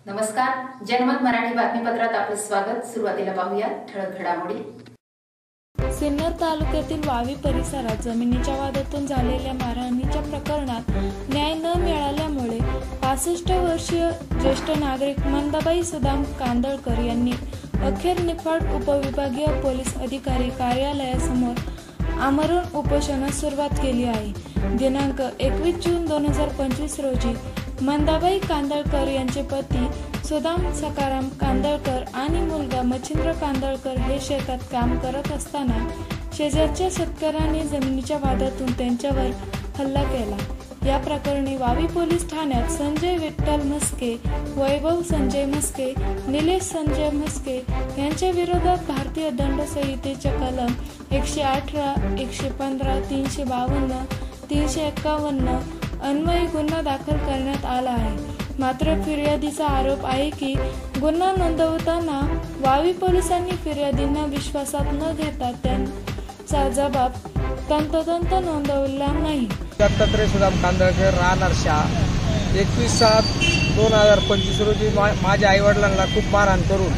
नमस्कार, जनमत मराठी बातमीपत्रात आपले स्वागत। सुरुवातीला पाहूया ठळक घडामोडी। सिन्नर तालुक्यातील वावी परिसरात जमिनीच्या वादातून झालेल्या मारहाणीच्या प्रकरणात न्याय न मिळाल्यामुळे 65 वर्षीय ज्येष्ठ नागरिक मंदाबाई सुदाम कांदळकर यांनी अखेर निफाड उपविभागीय पोलीस अधिकारी कार्यालयासमोर आमरण उपोषणास सुरुवात केली आहे। दिनांक 21 जून 2025 रोजी मंदाबाई कांदळकर यांचे पती सुदाम सकाराम कांदळकर आणि मुलगा मच्छिंद्र कांदळकर हे शेतात काम करत असताना शेजारच्या शेतकऱ्यांनी जमिनीच्या वादातून त्यांच्यावर हल्ला केला। या प्रकरणी वावी पोलीस ठाण्यात संजय विठ्ठल म्हस्के, वैभव संजय म्हस्के, निलेश संजय म्हस्के यांच्या विरोधात भारतीय दंड संहितेच्या कलम 118, 115, 352, 351 अन्वये गुन्हा दाखल करण्यात आला आहे। मात्र फिर्यादीचा आरोप आहे की गुन्हा नोंदवताना वावी पोलिसांनी फिर्यादींना विश्वासात न घेता त्यांचा जबाब तंतोतंत नोंदवला नाही। दत्तात्रय सुदाम कांदळकर राहणार शाह 21/7/2025 रोजी माझ्या आईवडिलांना खूप मारहाण करून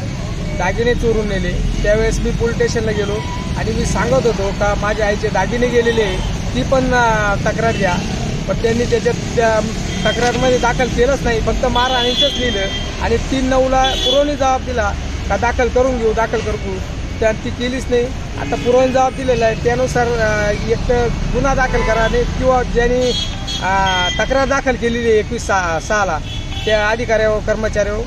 दागिने चोरून नेले। त्यावेळेस मी पोलीस स्टेशनला गेलो आणि मी सांगत होतो का माझ्या आईचे दागिने गेलेले ती पण तक्रार द्या, पण त्यांनी त्याच्यात तक्रारमध्ये दाखल केलंच नाही, फक्त मारहाणीचंच लिहिलं आणि 3/9ला पुरवणी जबाब दिला का दाखल करून घेऊ, दाखल करू, तर ती केलीच नाही। आता पुरवणी जबाब दिलेला आहे त्यानुसार एक तर गुन्हा दाखल करा किंवा ज्यांनी तक्रार दाखल केलेली 21/6ला त्या अधिकाऱ्यावर कर्मचाऱ्यावर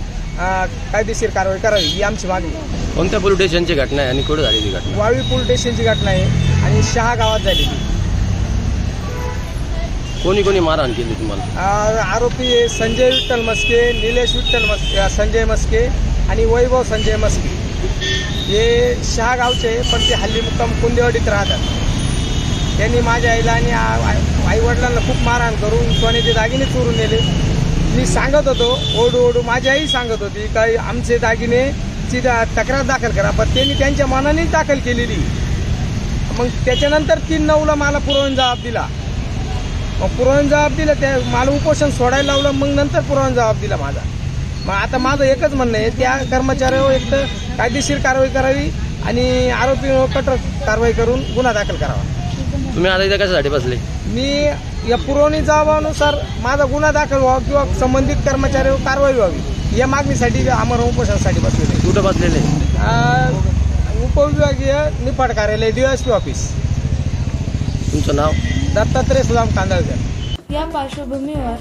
कायदेशीर कारवाई करावी ही आमची मागणी। कोणत्या पोलीस स्टेशनची घटना आहे आणि कुठे झालेली घटना? वावी पोलीस स्टेशनची घटना आहे आणि शहा गावात झालेली। कोणी कोणी मारहाण केली तुम्हाला? आरोपी संजय विठ्ठल म्हस्के, निलेश विठ्ठल म्हस्के, संजय म्हस्के आणि वैभव संजय म्हस्के हे शहा गावचे, पण ते हल्ली मुक्काम कुंदेवाडीत राहतात। त्यांनी माझ्या आईला आणि आईवडिलांना खूप मारहाण करून सोन्याचे दागिने चोरून नेले। मी सांगत होतो ओढू माझी आई सांगत होती का आमचे दागिनेची तक्रार दाखल करा, पण त्यांनी त्यांच्या मनानेच दाखल केलेली। मग त्याच्यानंतर 3/9ला मला पुरवणी जबाब दिला, मग पुरवणी जबाब दिला, त्या मला उपोषण सोडायला लावलं, मग नंतर पुरवणी जबाब दिला माझा। मग आता माझं एकच म्हणणं आहे त्या कर्मचाऱ्यावर एक तर कायदेशीर कारवाई करावी आणि आरोपीवर कठोर कारवाई करून गुन्हा दाखल करावा। तुम्ही आता इथे कशासाठी बसले? मी या पुरवणी जबाबानुसार माझा गुन्हा दाखल व्हावा किंवा संबंधित कर्मचाऱ्यावर कारवाई व्हावी या मागणीसाठी आमरण उपोषणासाठी बसलेले। कुठं बसलेले? उपविभागीय निफाड कार्यालय, DSP ऑफिस। तुमचं नाव? दत्तात्रय सुदाम कांदळकर। या पार्श्वभूमीवर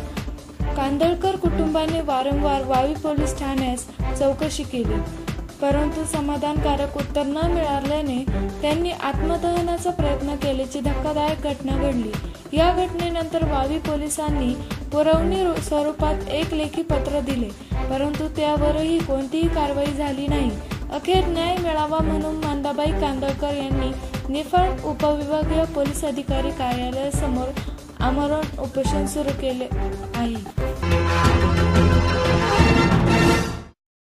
कांदळकर कुटुंबाने वारंवार वावी पोलीस ठाण्यास चौकशी केली, परंतु समाधानकारक उत्तर न मिळाल्याने त्यांनी आत्मदहनाचा प्रयत्न केल्याची धक्कादायक घटना घडली। या घटनेनंतर वावी पोलिसांनी पुरवणी स्वरूपात एक लेखी पत्र दिले, परंतु त्यावरही कोणतीही कारवाई झाली नाही। अखेर न्याय मिळावा म्हणून मंदाबाई कांदळकर यांनी निफाड उपविभागीय पोलीस अधिकारी कार्यालयासमोर आमरण उपोषण सुरू केले आहे।